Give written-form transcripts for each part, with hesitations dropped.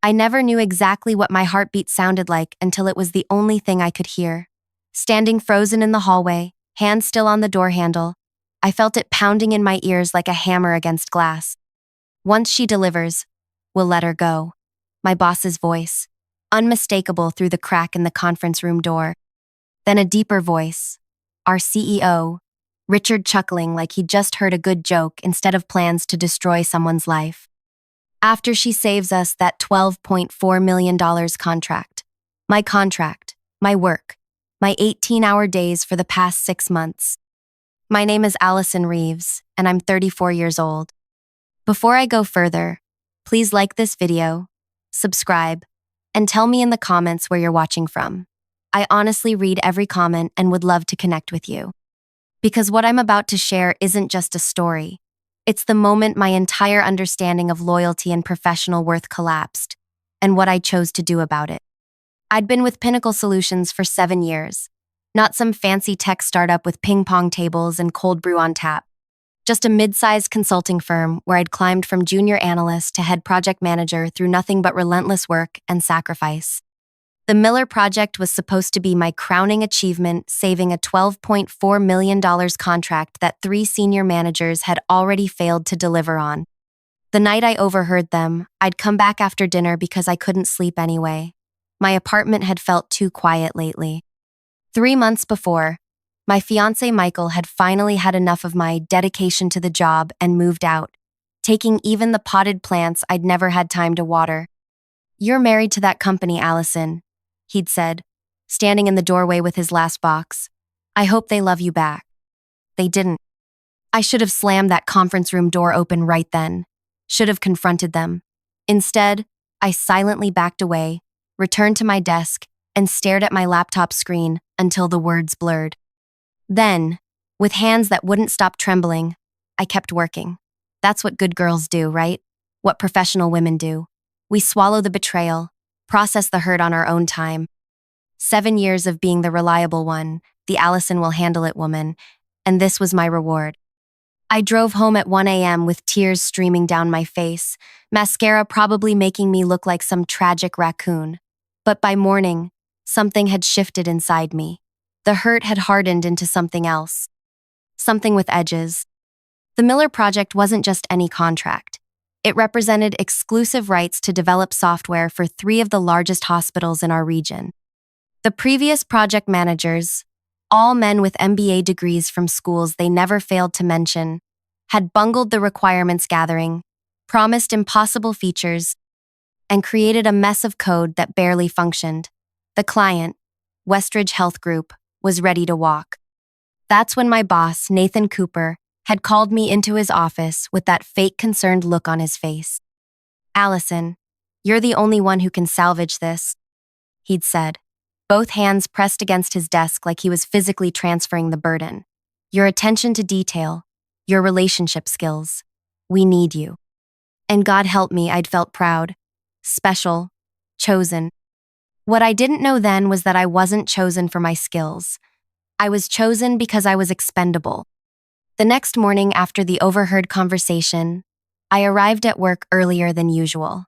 I never knew exactly what my heartbeat sounded like until it was the only thing I could hear. Standing frozen in the hallway, hand still on the door handle, I felt it pounding in my ears like a hammer against glass. Once she delivers, we'll let her go. My boss's voice, unmistakable through the crack in the conference room door. Then a deeper voice, our CEO, Richard, chuckling like he'd just heard a good joke instead of plans to destroy someone's life. After she saves us that $12.4 million contract. My work, my 18-hour days for the past 6 months. My name is Alison Reeves, and I'm 34 years old. Before I go further, please like this video, subscribe, and tell me in the comments where you're watching from. I honestly read every comment and would love to connect with you. Because what I'm about to share isn't just a story. It's the moment my entire understanding of loyalty and professional worth collapsed, and what I chose to do about it. I'd been with Pinnacle Solutions for 7 years. Not some fancy tech startup with ping-pong tables and cold brew on tap. Just a mid-sized consulting firm where I'd climbed from junior analyst to head project manager through nothing but relentless work and sacrifice. The Miller Project was supposed to be my crowning achievement, saving a $12.4 million contract that 3 senior managers had already failed to deliver on. The night I overheard them, I'd come back after dinner because I couldn't sleep anyway. My apartment had felt too quiet lately. 3 months before, my fiancé Michael had finally had enough of my dedication to the job and moved out, taking even the potted plants I'd never had time to water. "You're married to that company, Alison," he'd said, standing in the doorway with his last box. "I hope they love you back." They didn't. I should have slammed that conference room door open right then. Should have confronted them. Instead, I silently backed away, returned to my desk, and stared at my laptop screen until the words blurred. Then, with hands that wouldn't stop trembling, I kept working. That's what good girls do, right? What professional women do. We swallow the betrayal, process the hurt on our own time. 7 years of being the reliable one, the Alison will handle it woman, and this was my reward. I drove home at 1 a.m. with tears streaming down my face, mascara probably making me look like some tragic raccoon. But by morning, something had shifted inside me. The hurt had hardened into something else. Something with edges. The Miller Project wasn't just any contract. It represented exclusive rights to develop software for 3 of the largest hospitals in our region. The previous project managers, all men with MBA degrees from schools they never failed to mention, had bungled the requirements gathering, promised impossible features, and created a mess of code that barely functioned. The client, Westridge Health Group, was ready to walk. That's when my boss, Nathan Cooper, had called me into his office with that fake concerned look on his face. "Alison, you're the only one who can salvage this," he'd said, both hands pressed against his desk like he was physically transferring the burden. "Your attention to detail, your relationship skills. We need you." And God help me, I'd felt proud, special, chosen. What I didn't know then was that I wasn't chosen for my skills. I was chosen because I was expendable. The next morning after the overheard conversation, I arrived at work earlier than usual.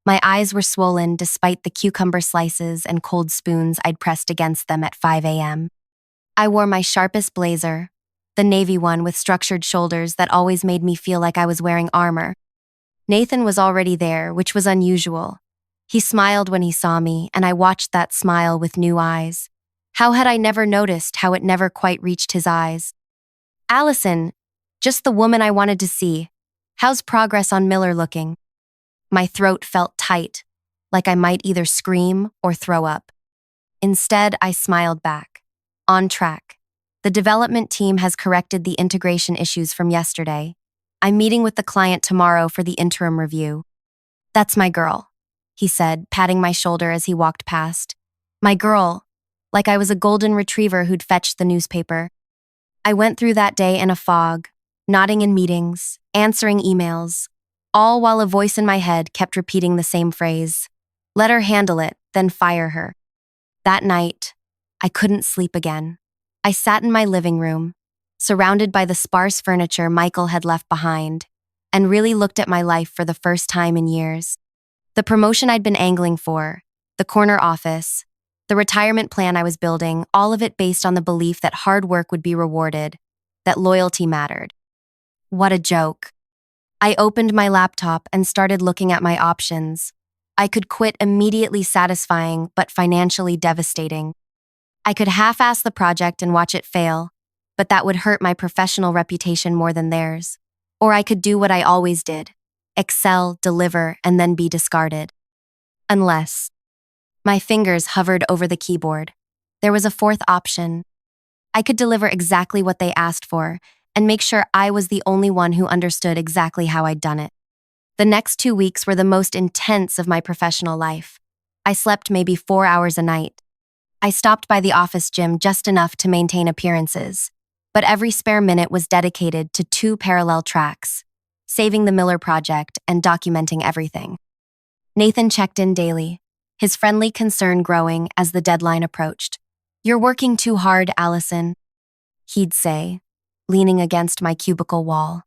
My eyes were swollen despite the cucumber slices and cold spoons I'd pressed against them at 5 a.m. I wore my sharpest blazer, the navy one with structured shoulders that always made me feel like I was wearing armor. Nathan was already there, which was unusual. He smiled when he saw me, and I watched that smile with new eyes. How had I never noticed how it never quite reached his eyes? "Alison, just the woman I wanted to see. How's progress on Miller looking?" My throat felt tight, like I might either scream or throw up. Instead, I smiled back. "On track. The development team has corrected the integration issues from yesterday. I'm meeting with the client tomorrow for the interim review." "That's my girl," he said, patting my shoulder as he walked past. My girl, like I was a golden retriever who'd fetched the newspaper. I went through that day in a fog, nodding in meetings, answering emails, all while a voice in my head kept repeating the same phrase. Let her handle it, then fire her. That night, I couldn't sleep again. I sat in my living room, surrounded by the sparse furniture Michael had left behind, and really looked at my life for the first time in years. The promotion I'd been angling for, the corner office, the retirement plan I was building, all of it based on the belief that hard work would be rewarded, that loyalty mattered. What a joke. I opened my laptop and started looking at my options. I could quit immediately satisfying, but financially devastating. I could half-ass the project and watch it fail, but that would hurt my professional reputation more than theirs. Or I could do what I always did, excel, deliver, and then be discarded. Unless. My fingers hovered over the keyboard. There was a fourth option. I could deliver exactly what they asked for and make sure I was the only one who understood exactly how I'd done it. The next 2 weeks were the most intense of my professional life. I slept maybe 4 hours a night. I stopped by the office gym just enough to maintain appearances, but every spare minute was dedicated to 2 parallel tracks, saving the Miller project and documenting everything. Nathan checked in daily, his friendly concern growing as the deadline approached. "You're working too hard, Alison," he'd say, leaning against my cubicle wall.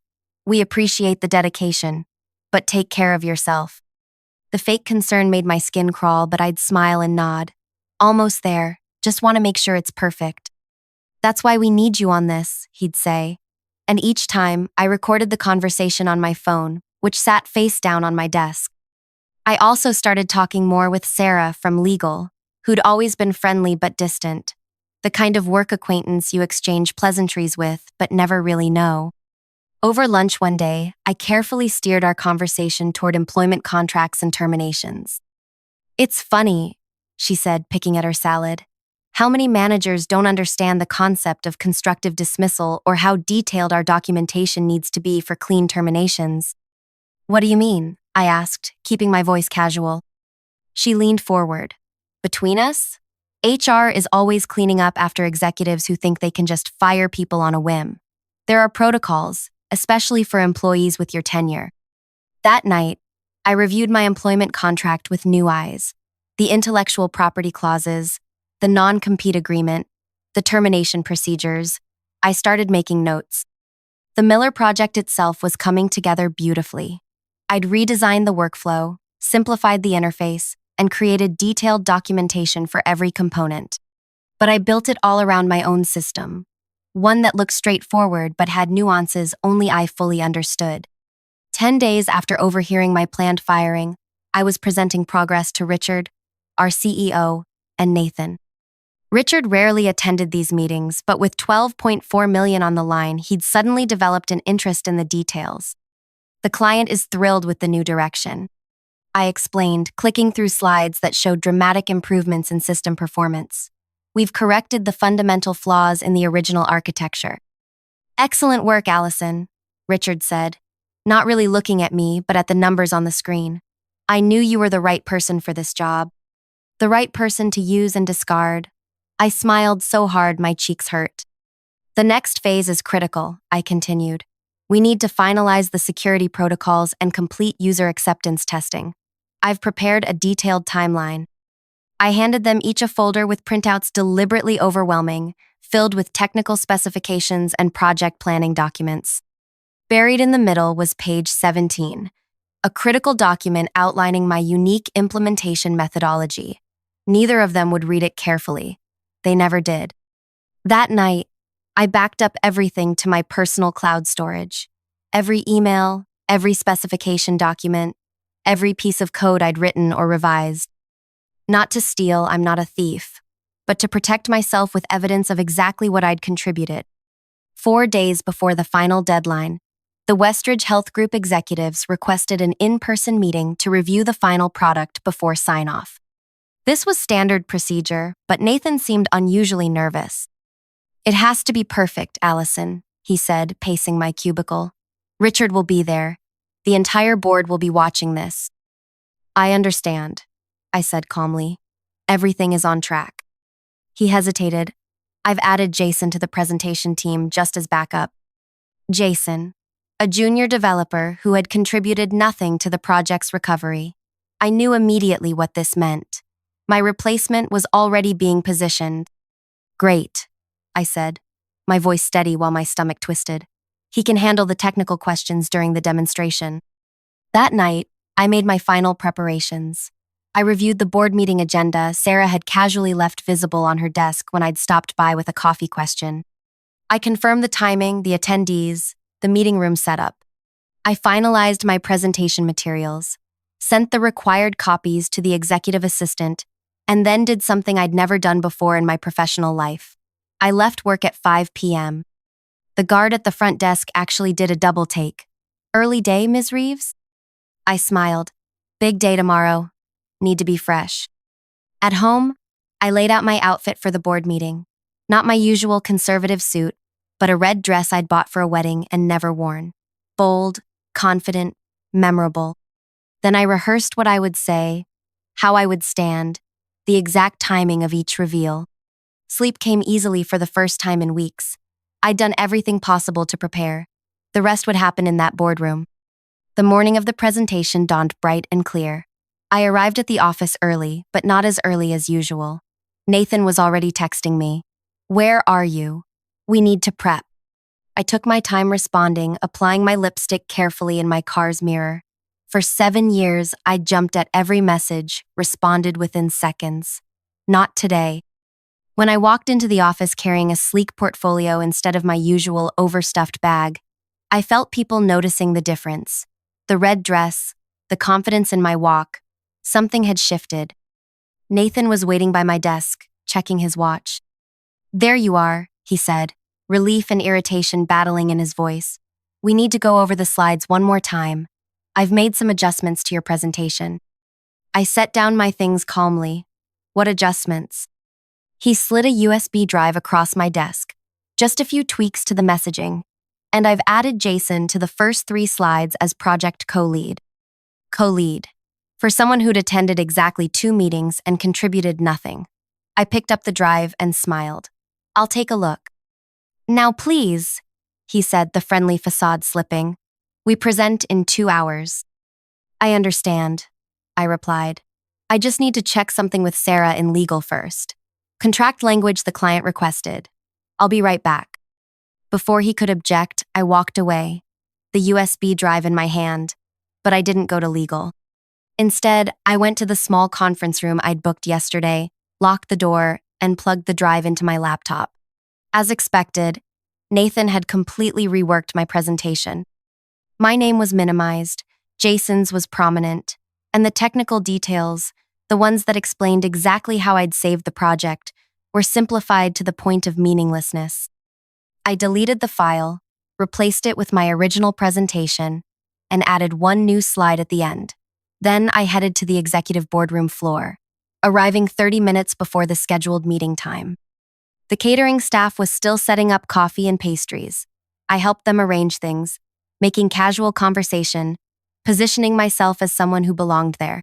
"We appreciate the dedication, but take care of yourself." The fake concern made my skin crawl, but I'd smile and nod. "Almost there, just want to make sure it's perfect." "That's why we need you on this," he'd say. And each time, I recorded the conversation on my phone, which sat face down on my desk. I also started talking more with Sarah from legal, who'd always been friendly but distant, the kind of work acquaintance you exchange pleasantries with but never really know. Over lunch one day, I carefully steered our conversation toward employment contracts and terminations. "It's funny," she said, picking at her salad, "how many managers don't understand the concept of constructive dismissal or how detailed our documentation needs to be for clean terminations." "What do you mean?" I asked, keeping my voice casual. She leaned forward. "Between us, HR is always cleaning up after executives who think they can just fire people on a whim. There are protocols, especially for employees with your tenure." That night, I reviewed my employment contract with new eyes. The intellectual property clauses, the non-compete agreement, the termination procedures. I started making notes. The Miller project itself was coming together beautifully. I'd redesigned the workflow, simplified the interface, and created detailed documentation for every component. But I built it all around my own system, one that looked straightforward but had nuances only I fully understood. 10 days after overhearing my planned firing, I was presenting progress to Richard, our CEO, and Nathan. Richard rarely attended these meetings, but with $12.4 million on the line, he'd suddenly developed an interest in the details. "The client is thrilled with the new direction," I explained, clicking through slides that showed dramatic improvements in system performance. "We've corrected the fundamental flaws in the original architecture." "Excellent work, Alison," Richard said, not really looking at me, but at the numbers on the screen. "I knew you were the right person for this job. The right person to use and discard." I smiled so hard my cheeks hurt. "The next phase is critical," I continued. "We need to finalize the security protocols and complete user acceptance testing. I've prepared a detailed timeline." I handed them each a folder with printouts deliberately overwhelming, filled with technical specifications and project planning documents. Buried in the middle was page 17, a critical document outlining my unique implementation methodology. Neither of them would read it carefully. They never did. That night, I backed up everything to my personal cloud storage. Every email, every specification document, every piece of code I'd written or revised. Not to steal, I'm not a thief, but to protect myself with evidence of exactly what I'd contributed. 4 days before the final deadline, the Westridge Health Group executives requested an in-person meeting to review the final product before sign-off. This was standard procedure, but Nathan seemed unusually nervous. "It has to be perfect, Alison," he said, pacing my cubicle. "Richard will be there. The entire board will be watching this." "I understand," I said calmly. "Everything is on track." He hesitated. "I've added Jason to the presentation team just as backup." Jason, a junior developer who had contributed nothing to the project's recovery. I knew immediately what this meant. My replacement was already being positioned. "Great," I said, my voice steady while my stomach twisted. "He can handle the technical questions during the demonstration." That night, I made my final preparations. I reviewed the board meeting agenda Sarah had casually left visible on her desk when I'd stopped by with a coffee question. I confirmed the timing, the attendees, the meeting room setup. I finalized my presentation materials, sent the required copies to the executive assistant, and then did something I'd never done before in my professional life. I left work at 5 p.m. The guard at the front desk actually did a double take. "Early day, Ms. Reeves?" I smiled. "Big day tomorrow. Need to be fresh." At home, I laid out my outfit for the board meeting. Not my usual conservative suit, but a red dress I'd bought for a wedding and never worn. Bold, confident, memorable. Then I rehearsed what I would say, how I would stand, the exact timing of each reveal. Sleep came easily for the first time in weeks. I'd done everything possible to prepare. The rest would happen in that boardroom. The morning of the presentation dawned bright and clear. I arrived at the office early, but not as early as usual. Nathan was already texting me. "Where are you? We need to prep." I took my time responding, applying my lipstick carefully in my car's mirror. For 7 years, I jumped at every message, responded within seconds. Not today. When I walked into the office carrying a sleek portfolio instead of my usual overstuffed bag, I felt people noticing the difference. The red dress, the confidence in my walk. Something had shifted. Nathan was waiting by my desk, checking his watch. "There you are," he said, relief and irritation battling in his voice. "We need to go over the slides one more time. I've made some adjustments to your presentation." I set down my things calmly. "What adjustments?" He slid a USB drive across my desk. "Just a few tweaks to the messaging. And I've added Jason to the first 3 slides as project co-lead." Co-lead. For someone who'd attended exactly 2 meetings and contributed nothing. I picked up the drive and smiled. "I'll take a look." "Now please," he said, the friendly facade slipping. "We present in 2 hours." "I understand," I replied. "I just need to check something with Sarah in legal first. Contract language the client requested. I'll be right back." Before he could object, I walked away, the USB drive in my hand, but I didn't go to legal. Instead, I went to the small conference room I'd booked yesterday, locked the door, and plugged the drive into my laptop. As expected, Nathan had completely reworked my presentation. My name was minimized, Jason's was prominent, and the technical details, the ones that explained exactly how I'd saved the project, were simplified to the point of meaninglessness. I deleted the file, replaced it with my original presentation, and added 1 new slide at the end. Then I headed to the executive boardroom floor, arriving 30 minutes before the scheduled meeting time. The catering staff was still setting up coffee and pastries. I helped them arrange things, making casual conversation, positioning myself as someone who belonged there.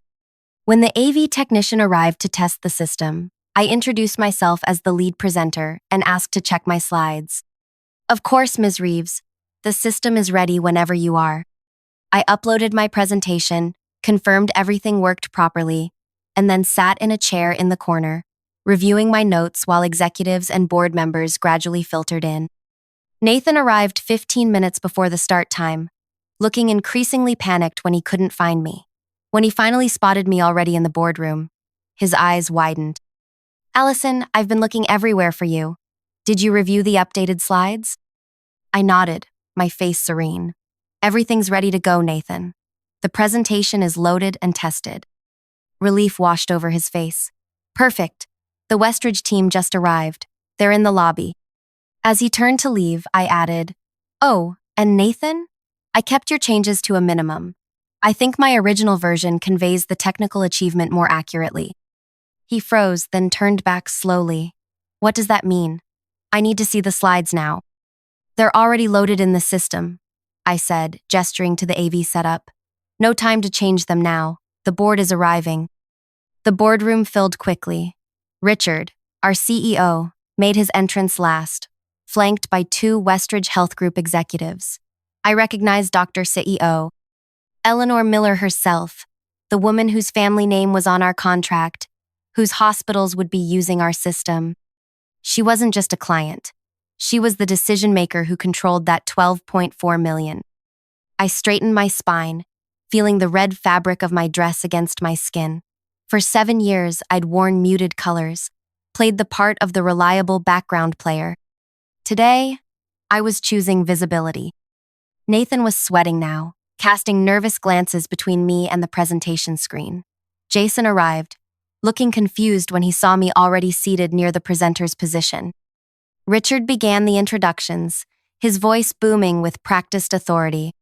When the AV technician arrived to test the system, I introduced myself as the lead presenter and asked to check my slides. "Of course, Ms. Reeves. The system is ready whenever you are." I uploaded my presentation, confirmed everything worked properly, and then sat in a chair in the corner, reviewing my notes while executives and board members gradually filtered in. Nathan arrived 15 minutes before the start time, looking increasingly panicked when he couldn't find me. When he finally spotted me already in the boardroom, his eyes widened. "Alison, I've been looking everywhere for you. Did you review the updated slides?" I nodded, my face serene. "Everything's ready to go, Nathan. The presentation is loaded and tested." Relief washed over his face. "Perfect. The Westridge team just arrived. They're in the lobby." As he turned to leave, I added, "Oh, and Nathan? I kept your changes to a minimum. I think my original version conveys the technical achievement more accurately." He froze, then turned back slowly. "What does that mean? I need to see the slides now." "They're already loaded in the system," I said, gesturing to the AV setup. "No time to change them now. The board is arriving." The boardroom filled quickly. Richard, our CEO, made his entrance last, flanked by 2 Westridge Health Group executives. I recognized Dr. CEO. Eleanor Miller herself, the woman whose family name was on our contract, whose hospitals would be using our system. She wasn't just a client. She was the decision maker who controlled that $12.4 million. I straightened my spine, feeling the red fabric of my dress against my skin. For 7 years, I'd worn muted colors, played the part of the reliable background player. Today, I was choosing visibility. Nathan was sweating now, casting nervous glances between me and the presentation screen. Jason arrived, looking confused when he saw me already seated near the presenter's position. Richard began the introductions, his voice booming with practiced authority.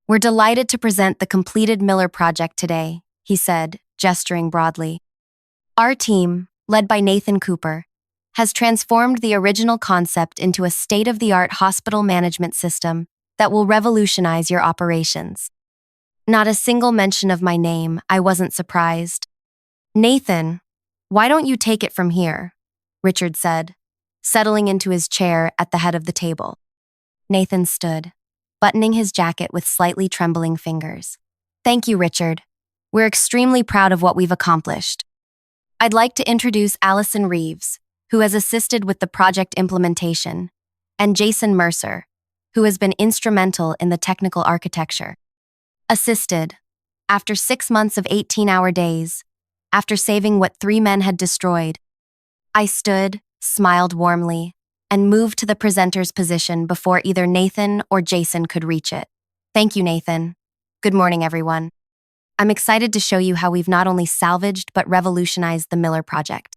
"We're delighted to present the completed Miller project today," he said, gesturing broadly. "Our team, led by Nathan Cooper, has transformed the original concept into a state-of-the-art hospital management system that will revolutionize your operations." Not a single mention of my name, I wasn't surprised. "Nathan, why don't you take it from here?" Richard said, settling into his chair at the head of the table. Nathan stood, buttoning his jacket with slightly trembling fingers. "Thank you, Richard. We're extremely proud of what we've accomplished. I'd like to introduce Alison Reeves, who has assisted with the project implementation, and Jason Mercer, who has been instrumental in the technical architecture. Assisted, after 6 months of 18-hour days, after saving what 3 men had destroyed." I stood, smiled warmly, and moved to the presenter's position before either Nathan or Jason could reach it. "Thank you, Nathan. Good morning, everyone. I'm excited to show you how we've not only salvaged but revolutionized the Miller project."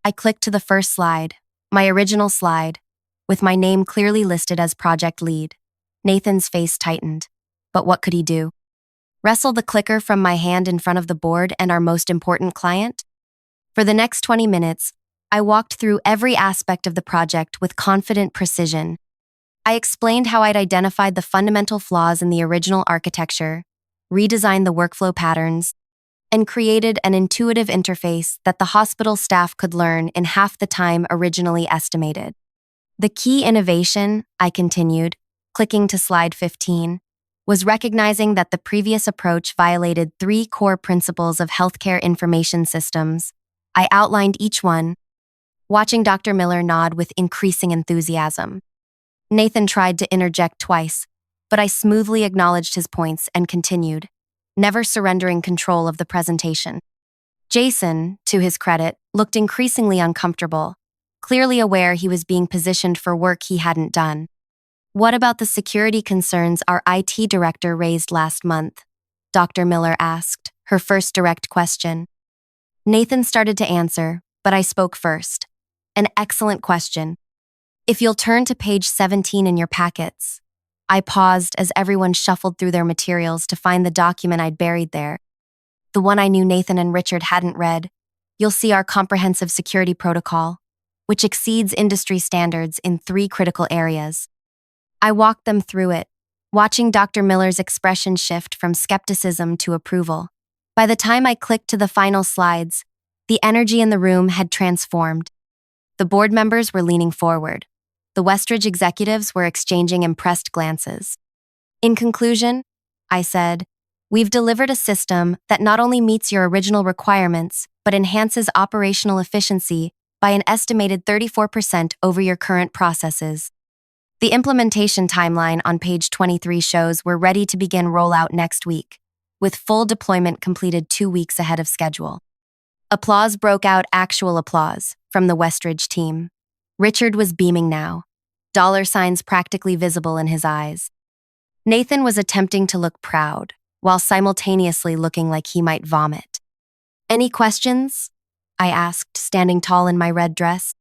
I clicked to the first slide, my original slide, with my name clearly listed as project lead. Nathan's face tightened. But what could he do? Wrestle the clicker from my hand in front of the board and our most important client? For the next 20 minutes, I walked through every aspect of the project with confident precision. I explained how I'd identified the fundamental flaws in the original architecture, redesigned the workflow patterns, and created an intuitive interface that the hospital staff could learn in half the time originally estimated. The key innovation, I continued, clicking to slide 15, was recognizing that the previous approach violated 3 core principles of healthcare information systems. I outlined each one, watching Dr. Miller nod with increasing enthusiasm. Nathan tried to interject twice, but I smoothly acknowledged his points and continued, never surrendering control of the presentation. Jason, to his credit, looked increasingly uncomfortable, clearly aware he was being positioned for work he hadn't done. "What about the security concerns our IT director raised last month?" Dr. Miller asked, her first direct question. Nathan started to answer, but I spoke first. "An excellent question. If you'll turn to page 17 in your packets." I paused as everyone shuffled through their materials to find the document I'd buried there. The one I knew Nathan and Richard hadn't read. "You'll see our comprehensive security protocol, which exceeds industry standards in 3 critical areas." I walked them through it, watching Dr. Miller's expression shift from skepticism to approval. By the time I clicked to the final slides, the energy in the room had transformed. The board members were leaning forward. The Westridge executives were exchanging impressed glances. "In conclusion," I said, "we've delivered a system that not only meets your original requirements, but enhances operational efficiency by an estimated 34% over your current processes." The implementation timeline on page 23 shows we're ready to begin rollout next week, with full deployment completed 2 weeks ahead of schedule. Applause broke out, actual applause, from the Westridge team. Richard was beaming now, dollar signs practically visible in his eyes. Nathan was attempting to look proud, while simultaneously looking like he might vomit. "Any questions?" I asked, standing tall in my red dress.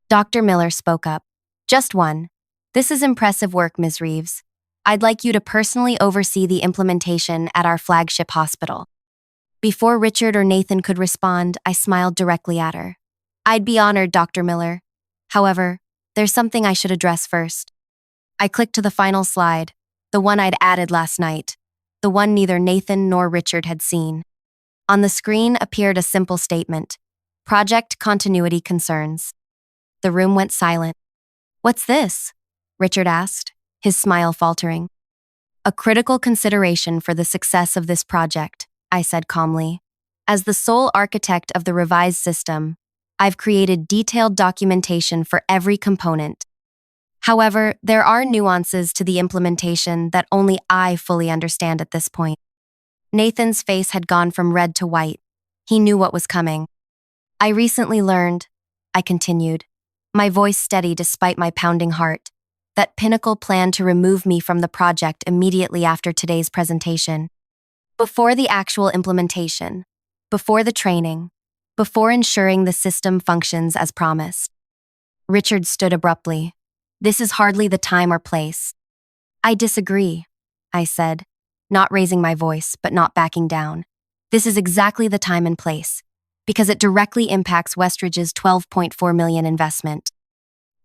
Dr. Miller spoke up. "Just one. This is impressive work, Ms. Reeves. I'd like you to personally oversee the implementation at our flagship hospital." Before Richard or Nathan could respond, I smiled directly at her. "I'd be honored, Dr. Miller. However, there's something I should address first." I clicked to the final slide, the one I'd added last night, the one neither Nathan nor Richard had seen. On the screen appeared a simple statement: "Project continuity concerns." The room went silent. "What's this?" Richard asked, his smile faltering. "A critical consideration for the success of this project," I said calmly. "As the sole architect of the revised system, I've created detailed documentation for every component. However, there are nuances to the implementation that only I fully understand at this point. Nathan's face had gone from red to white. He knew what was coming. I recently learned, I continued, my voice steady despite my pounding heart, that Pinnacle planned to remove me from the project immediately after today's presentation. Before the actual implementation, before the training, before ensuring the system functions as promised. Richard stood abruptly. This is hardly the time or place. I disagree, I said, not raising my voice but not backing down. This is exactly the time and place, because it directly impacts Westridge's $12.4 million investment.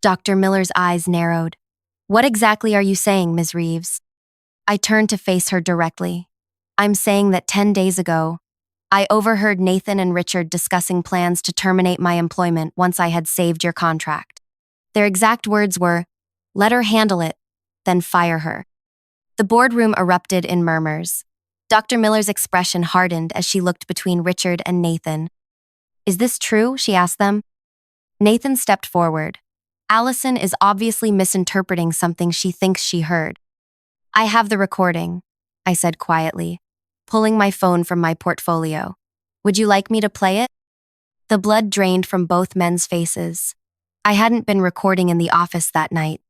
Dr. Miller's eyes narrowed. What exactly are you saying, Ms. Reeves? I turned to face her directly. I'm saying that 10 days ago, I overheard Nathan and Richard discussing plans to terminate my employment once I had saved your contract. Their exact words were, let her handle it, then fire her. The boardroom erupted in murmurs. Dr. Miller's expression hardened as she looked between Richard and Nathan. Is this true? She asked them. Nathan stepped forward. Alison is obviously misinterpreting something she thinks she heard. I have the recording, I said quietly, pulling my phone from my portfolio. Would you like me to play it? The blood drained from both men's faces. I hadn't been recording in the office that night.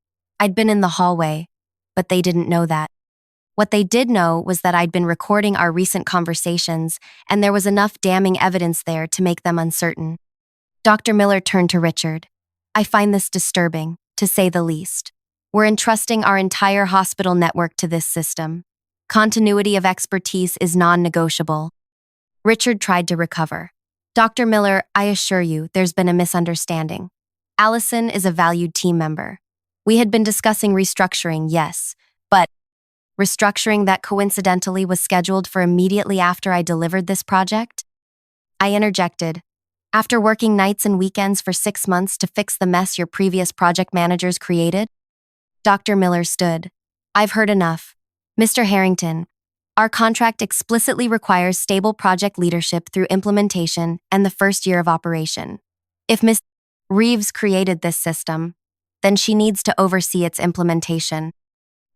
I'd been in the hallway, but they didn't know that. What they did know was that I'd been recording our recent conversations, and there was enough damning evidence there to make them uncertain. Dr. Miller turned to Richard. I find this disturbing, to say the least. We're entrusting our entire hospital network to this system. Continuity of expertise is non-negotiable. Richard tried to recover. Dr. Miller, I assure you, there's been a misunderstanding. Alison is a valued team member. We had been discussing restructuring, yes, but restructuring that coincidentally was scheduled for immediately after I delivered this project? I interjected. After working nights and weekends for 6 months to fix the mess your previous project managers created? Dr. Miller stood. I've heard enough. Mr. Harrington, our contract explicitly requires stable project leadership through implementation and the first year of operation. If Ms. Reeves created this system, then she needs to oversee its implementation.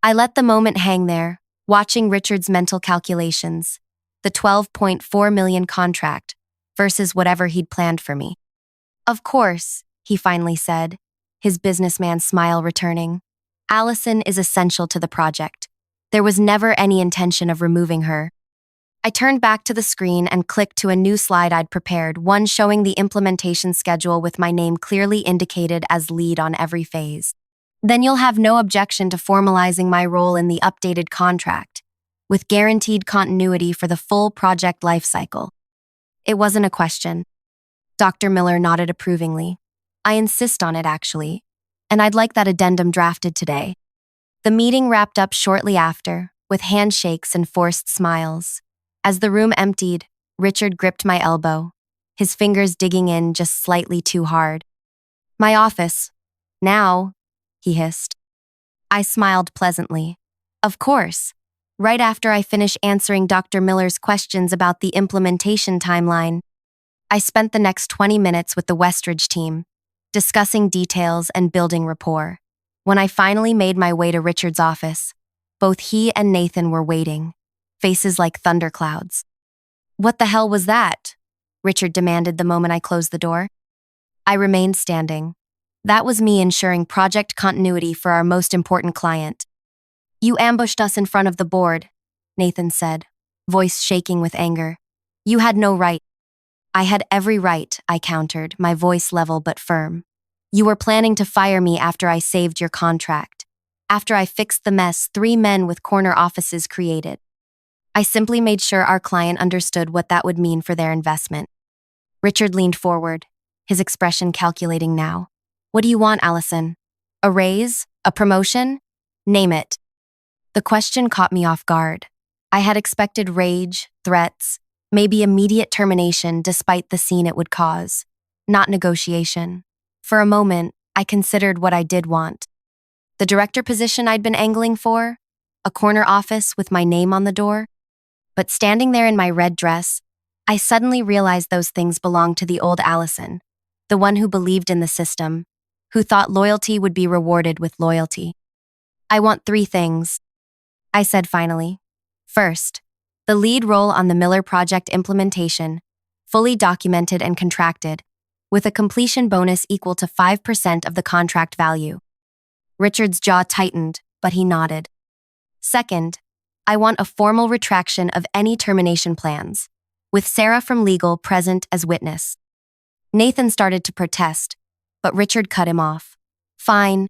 I let the moment hang there, watching Richard's mental calculations, the $12.4 million contract versus whatever he'd planned for me. Of course, he finally said, his businessman smile returning. Alison is essential to the project. There was never any intention of removing her. I turned back to the screen and clicked to a new slide I'd prepared, one showing the implementation schedule with my name clearly indicated as lead on every phase. Then you'll have no objection to formalizing my role in the updated contract, with guaranteed continuity for the full project lifecycle. It wasn't a question. Dr. Miller nodded approvingly. I insist on it, actually, and I'd like that addendum drafted today. The meeting wrapped up shortly after, with handshakes and forced smiles. As the room emptied, Richard gripped my elbow, his fingers digging in just slightly too hard. My office. Now, he hissed. I smiled pleasantly. Of course. Right after I finish answering Dr. Miller's questions about the implementation timeline, I spent the next 20 minutes with the Westridge team, discussing details and building rapport. When I finally made my way to Richard's office, both he and Nathan were waiting, faces like thunderclouds. What the hell was that? Richard demanded the moment I closed the door. I remained standing. That was me ensuring project continuity for our most important client. You ambushed us in front of the board, Nathan said, voice shaking with anger. You had no right. I had every right, I countered, my voice level but firm. You were planning to fire me after I saved your contract, after I fixed the mess 3 men with corner offices created. I simply made sure our client understood what that would mean for their investment. Richard leaned forward, his expression calculating now. What do you want, Alison? A raise? A promotion? Name it. The question caught me off guard. I had expected rage, threats, maybe immediate termination despite the scene it would cause, not negotiation. For a moment, I considered what I did want. The director position I'd been angling for, a corner office with my name on the door. But standing there in my red dress, I suddenly realized those things belonged to the old Alison, the one who believed in the system, who thought loyalty would be rewarded with loyalty. I want 3 things, I said finally. First, The lead role on the Miller Project implementation, fully documented and contracted, with a completion bonus equal to 5% of the contract value. Richard's jaw tightened, but he nodded. Second, I want a formal retraction of any termination plans, with Sarah from legal present as witness. Nathan started to protest, but Richard cut him off. Fine.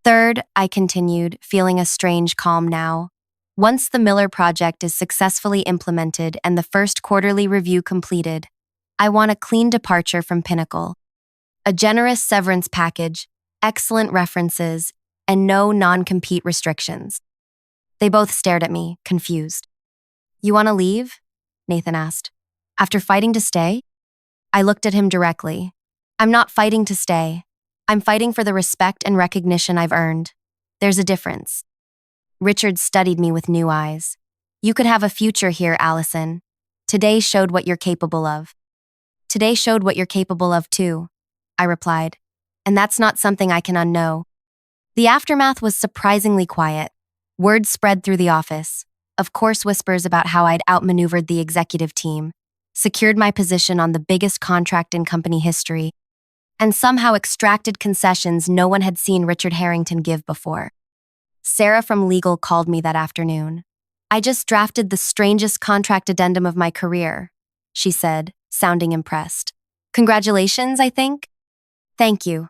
Third, I continued, feeling a strange calm now. Once the Miller Project is successfully implemented and the first quarterly review completed, I want a clean departure from Pinnacle. A generous severance package, excellent references, and no non-compete restrictions. They both stared at me, confused. You want to leave? Nathan asked. After fighting to stay? I looked at him directly. I'm not fighting to stay. I'm fighting for the respect and recognition I've earned. There's a difference. Richard studied me with new eyes. You could have a future here, Alison. Today showed what you're capable of. Today showed what you're capable of too, I replied. And that's not something I can unknow. The aftermath was surprisingly quiet. Word spread through the office. Of course, whispers about how I'd outmaneuvered the executive team, secured my position on the biggest contract in company history, and somehow extracted concessions no one had seen Richard Harrington give before. Sarah from legal called me that afternoon. I just drafted the strangest contract addendum of my career, she said, sounding impressed. Congratulations, I think? Thank you,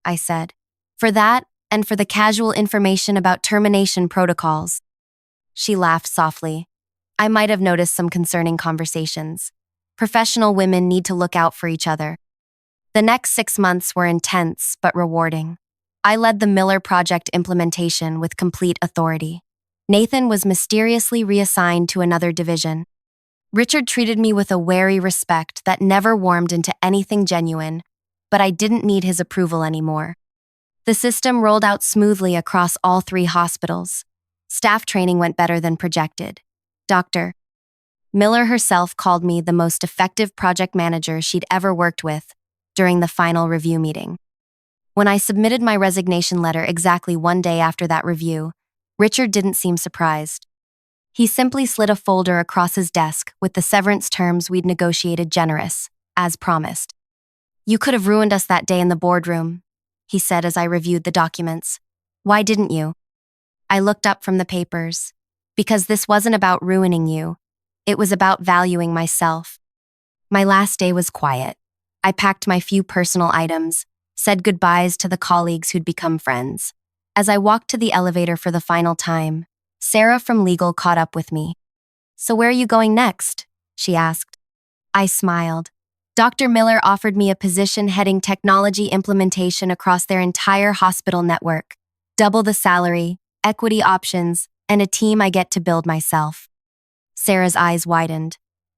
I said. For that, and for the casual information about termination protocols. She laughed softly. I might have noticed some concerning conversations. Professional women need to look out for each other. The next 6 months were intense but rewarding. I led the Miller Project implementation with complete authority. Nathan was mysteriously reassigned to another division. Richard treated me with a wary respect that never warmed into anything genuine, but I didn't need his approval anymore. The system rolled out smoothly across all 3 hospitals. Staff training went better than projected. Dr. Miller herself called me the most effective project manager she'd ever worked with during the final review meeting. When I submitted my resignation letter exactly 1 day after that review, Richard didn't seem surprised. He simply slid a folder across his desk with the severance terms we'd negotiated generous, as promised. You could have ruined us that day in the boardroom, he said as I reviewed the documents. Why didn't you? I looked up from the papers. Because this wasn't about ruining you. It was about valuing myself. My last day was quiet. I packed my few personal items, said goodbyes to the colleagues who'd become friends. As I walked to the elevator for the final time, Sarah from legal caught up with me. So where are you going next? She asked. I smiled. Dr. Miller offered me a position heading technology implementation across their entire hospital network. Double the salary, equity options, and a team I get to build myself. Sarah's eyes widened.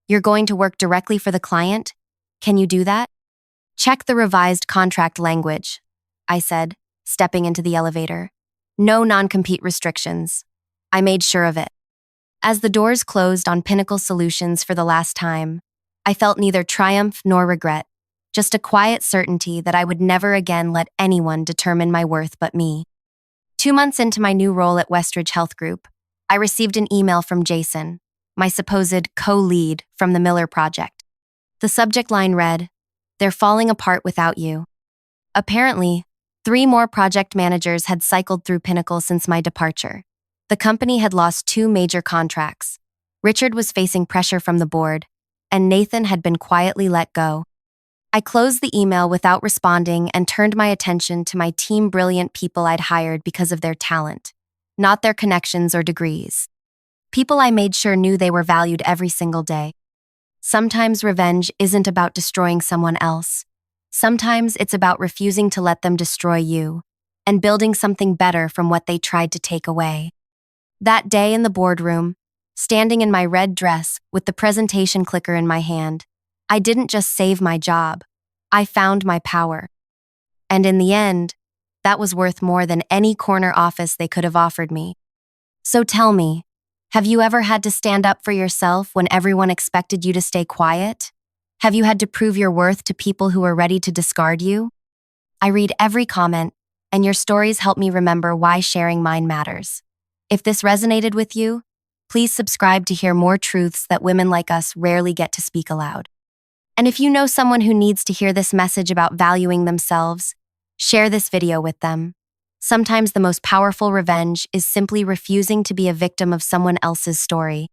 You're going to work directly for the client? Can you do that? Check the revised contract language, I said, stepping into the elevator. No non-compete restrictions. I made sure of it. As the doors closed on Pinnacle Solutions for the last time, I felt neither triumph nor regret, just a quiet certainty that I would never again let anyone determine my worth but me. 2 months into my new role at Westridge Health Group, I received an email from Jason, my supposed co-lead from the Miller Project. The subject line read, "They're falling apart without you." Apparently, 3 more project managers had cycled through Pinnacle since my departure. The company had lost 2 major contracts. Richard was facing pressure from the board, and Nathan had been quietly let go. I closed the email without responding and turned my attention to my team brilliant people I'd hired because of their talent, not their connections or degrees. People I made sure knew they were valued every single day. Sometimes revenge isn't about destroying someone else. Sometimes it's about refusing to let them destroy you and building something better from what they tried to take away. That day in the boardroom, standing in my red dress with the presentation clicker in my hand, I didn't just save my job. I found my power. And in the end, that was worth more than any corner office they could have offered me. So tell me, have you ever had to stand up for yourself when everyone expected you to stay quiet? Have you had to prove your worth to people who are ready to discard you? I read every comment, and your stories help me remember why sharing mine matters. If this resonated with you, Please subscribe to hear more truths that women like us rarely get to speak aloud. And if you know someone who needs to hear this message about valuing themselves, share this video with them. Sometimes the most powerful revenge is simply refusing to be a victim of someone else's story.